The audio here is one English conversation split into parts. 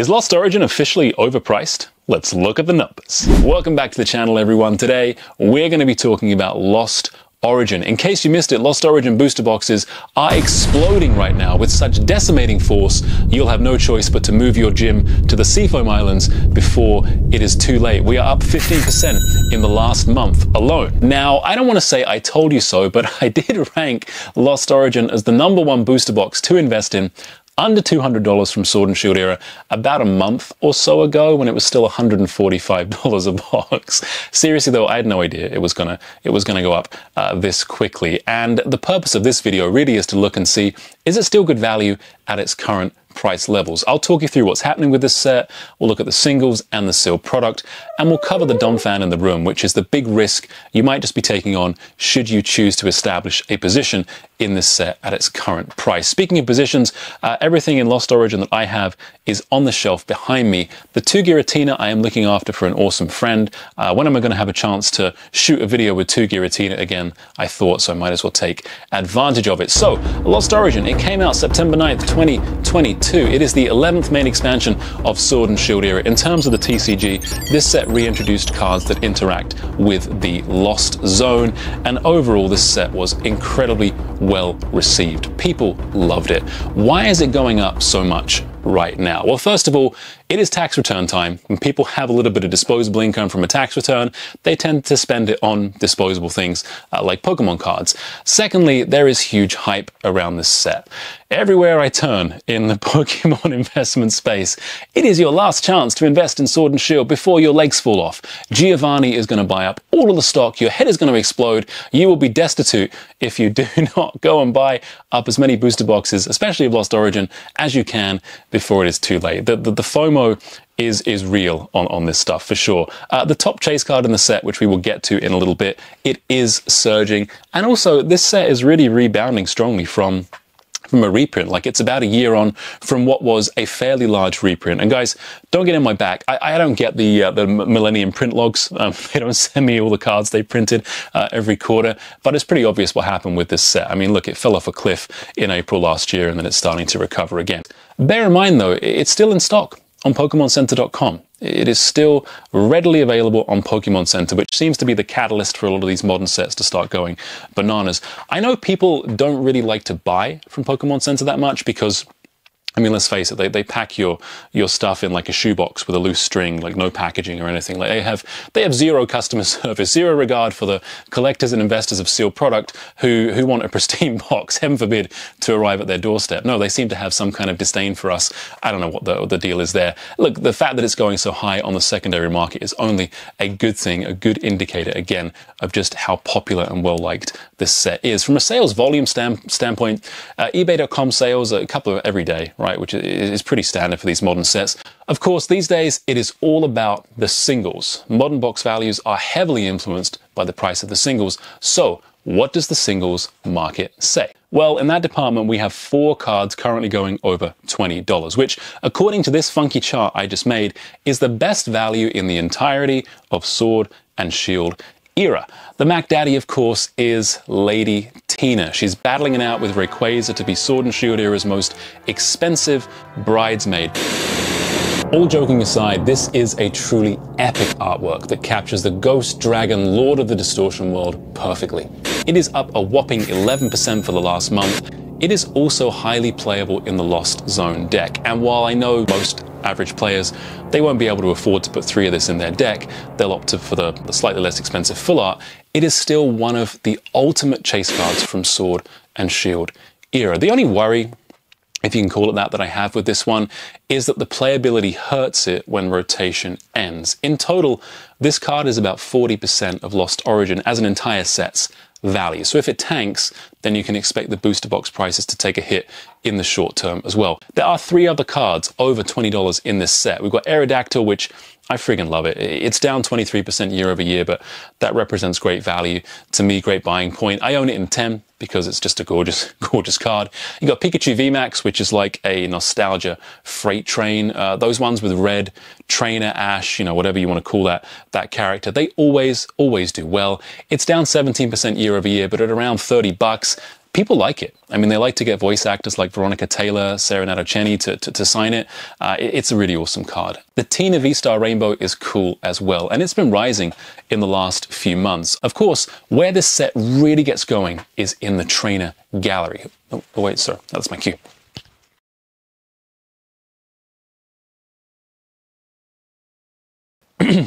Is Lost Origin officially overpriced? Let's look at the numbers. Welcome back to the channel, everyone. Today, we're going to be talking about Lost Origin. In case you missed it, Lost Origin booster boxes are exploding right now with such decimating force, you'll have no choice but to move your gym to the Seafoam Islands before it is too late. We are up 15% in the last month alone. Now, I don't want to say I told you so, but I did rank Lost Origin as the #1 booster box to invest in under $200 from Sword and Shield era about a month or so ago when it was still $145 a box. Seriously though, I had no idea it was gonna go up this quickly. And the purpose of this video really is to look and see, is it still good value at its current price levels? I'll talk you through what's happening with this set, we'll look at the singles and the sealed product, and we'll cover the dumb fan in the room, which is the big risk you might just be taking on should you choose to establish a position in this set at its current price. Speaking of positions, everything in Lost Origin that I have is on the shelf behind me. The 2 Giratina I am looking after for an awesome friend. When am I going to have a chance to shoot a video with 2 Giratina again? I thought, so I might as well take advantage of it. So, Lost Origin, it came out September 9th, 2022. It is the 11th main expansion of Sword and Shield era. In terms of the TCG, this set reintroduced cards that interact with the Lost Zone, and overall this set was incredibly well received. People loved it. Why is it going up so much right now? Well, first of all, it is tax return time. When people have a little bit of disposable income from a tax return, they tend to spend it on disposable things like Pokemon cards. Secondly, there is huge hype around this set. Everywhere I turn in the Pokemon investment space, it is your last chance to invest in Sword and Shield before your legs fall off. Giovanni is going to buy up all of the stock, your head is going to explode, you will be destitute if you do not go and buy up as many booster boxes, especially of Lost Origin, as you can before it is too late. The FOMO is real on this stuff for sure. The top chase card in the set, which we will get to in a little bit, it is surging, and also this set is really rebounding strongly from a reprint. Like, it's about a year on from what was a fairly large reprint. And guys, don't get in my back. I don't get the Millennium print logs. They don't send me all the cards they printed every quarter, but it's pretty obvious what happened with this set. I mean, look, it fell off a cliff in April last year, and then it's starting to recover again. Bear in mind though, it's still in stock on PokemonCenter.com. It is still readily available on Pokemon Center, which seems to be the catalyst for a lot of these modern sets to start going bananas. I know people don't really like to buy from Pokemon Center that much because, I mean, let's face it, they pack your stuff in like a shoebox with a loose string, like no packaging or anything. Like they have zero customer service, zero regard for the collectors and investors of sealed product who want a pristine box, heaven forbid, to arrive at their doorstep. No, they seem to have some kind of disdain for us. I don't know what the deal is there. Look, the fact that it's going so high on the secondary market is only a good thing, a good indicator, again, of just how popular and well-liked this set is. From a sales volume standpoint, eBay.com sales, a couple of every day, right, which is pretty standard for these modern sets. Of course, these days, it is all about the singles. Modern box values are heavily influenced by the price of the singles. So, what does the singles market say? Well, in that department, we have 4 cards currently going over $20, which, according to this funky chart I just made, is the best value in the entirety of Sword and Shield era. The Mac Daddy, of course, is Lady Tina. She's battling it out with Rayquaza to be Sword and Shield era's most expensive bridesmaid. All joking aside, this is a truly epic artwork that captures the Ghost Dragon Lord of the Distortion world perfectly. It is up a whopping 11% for the last month. It is also highly playable in the Lost Zone deck, and while I know most average players, they won't be able to afford to put 3 of this in their deck, they'll opt for the slightly less expensive full art, it is still one of the ultimate chase cards from Sword and Shield era. The only worry, if you can call it that I have with this one, is that the playability hurts it when rotation ends. In total, this card is about 40% of Lost Origin as an entire set's value. So if it tanks, then you can expect the booster box prices to take a hit in the short term as well. There are 3 other cards over $20 in this set. We've got Aerodactyl, which I friggin' love it. It's down 23% year over year, but that represents great value to me, great buying point. I own it in 10 because it's just a gorgeous, gorgeous card. You got Pikachu VMAX, which is like a nostalgia freight train. Those ones with red, Trainer, Ash, you know, whatever you want to call that character, they always do well. It's down 17% year over year, but at around $30, people like it. I mean, they like to get voice actors like Veronica Taylor, Sarah Natochenny to sign it. It's a really awesome card. The Tina V-Star Rainbow is cool as well, and it's been rising in the last few months. Of course, where this set really gets going is in the trainer gallery. Oh wait, sir, that's my cue.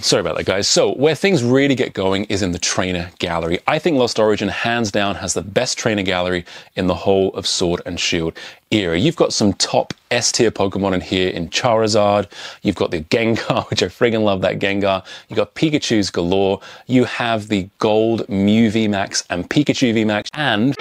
Sorry about that, guys. So where things really get going is in the trainer gallery. I think Lost Origin, hands down, has the best trainer gallery in the whole of Sword and Shield era. You've got some top S-tier Pokemon in here in Charizard. You've got the Gengar, which I friggin' love that Gengar. You've got Pikachus galore. You have the gold Mew VMAX and Pikachu VMAX. And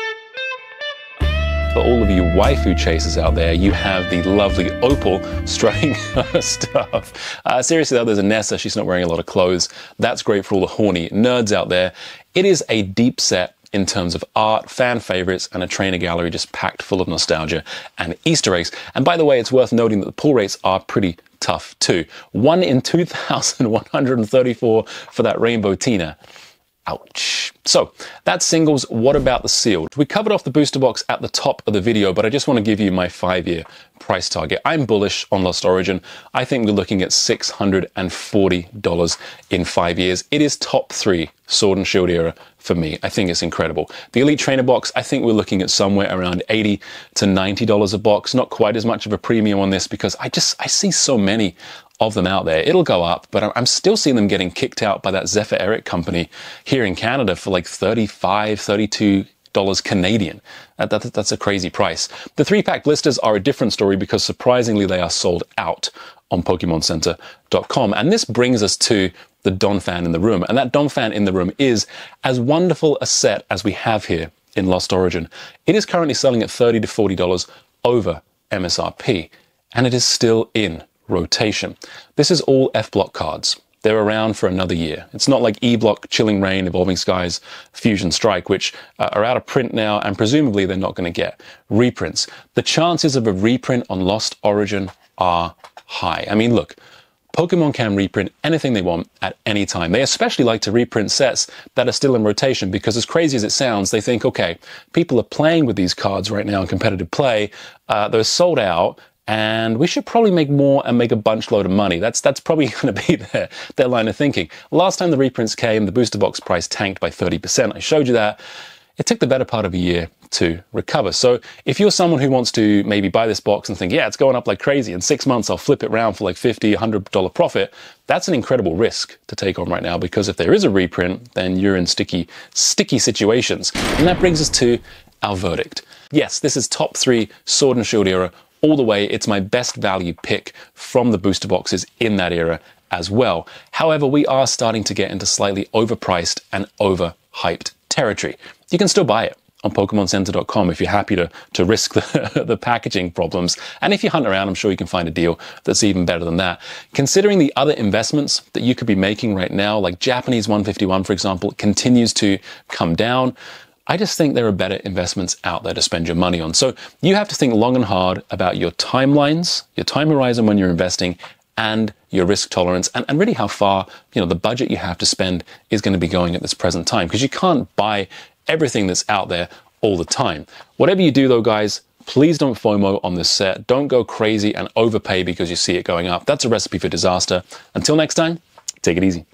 for all of you waifu chasers out there, you have the lovely Opal strutting her stuff. Seriously though, there's a Nessa, she's not wearing a lot of clothes. That's great for all the horny nerds out there. It is a deep set in terms of art, fan favorites, and a trainer gallery just packed full of nostalgia and Easter eggs. And by the way, it's worth noting that the pull rates are pretty tough too. 1 in 2,134 for that Rainbow Tina. Ouch. So that's singles. What about the sealed? We covered off the booster box at the top of the video, but I just want to give you my 5-year price target. I'm bullish on Lost Origin. I think we're looking at $640 in 5 years. It is top 3 Sword and Shield era for me. I think it's incredible. The Elite Trainer box, I think we're looking at somewhere around $80 to $90 a box. Not quite as much of a premium on this because I see so many of them out there. It'll go up, but I'm still seeing them getting kicked out by that Zephyr Eric company here in Canada for like $35, $32 Canadian. That's a crazy price. The 3-pack blisters are a different story because surprisingly they are sold out on PokemonCenter.com. And this brings us to the Don fan in the room. And that Don fan in the room is as wonderful a set as we have here in Lost Origin. It is currently selling at $30 to $40 over MSRP, and it is still in rotation. This is all F-Block cards. They're around for another year. It's not like E-Block, Chilling Reign, Evolving Skies, Fusion Strike, which are out of print now, and presumably they're not going to get reprints. The chances of a reprint on Lost Origin are high. I mean, look, Pokemon can reprint anything they want at any time. They especially like to reprint sets that are still in rotation because, as crazy as it sounds, they think, okay, people are playing with these cards right now in competitive play. They're sold out, and we should probably make more and make a bunch load of money. That's probably going to be their line of thinking. Last time the reprints came, the booster box price tanked by 30%. I showed you that. It took the better part of a year to recover. So if you're someone who wants to maybe buy this box and think, yeah, it's going up like crazy, in 6 months I'll flip it around for like $50, $100 profit, that's an incredible risk to take on right now, because if there is a reprint, then you're in sticky situations. And that brings us to our verdict. Yes, this is top 3 Sword and Shield era all the way. It's my best value pick from the booster boxes in that era as well. However, we are starting to get into slightly overpriced and overhyped territory. You can still buy it on PokemonCenter.com if you're happy to risk the packaging problems. And if you hunt around, I'm sure you can find a deal that's even better than that. Considering the other investments that you could be making right now, like Japanese 151, for example, continues to come down, I just think there are better investments out there to spend your money on. So you have to think long and hard about your timelines, your time horizon when you're investing, and your risk tolerance, and really how far, the budget you have to spend is going to be going at this present time, because you can't buy everything that's out there all the time. Whatever you do though, guys, please don't FOMO on this set. Don't go crazy and overpay because you see it going up. That's a recipe for disaster. Until next time, take it easy.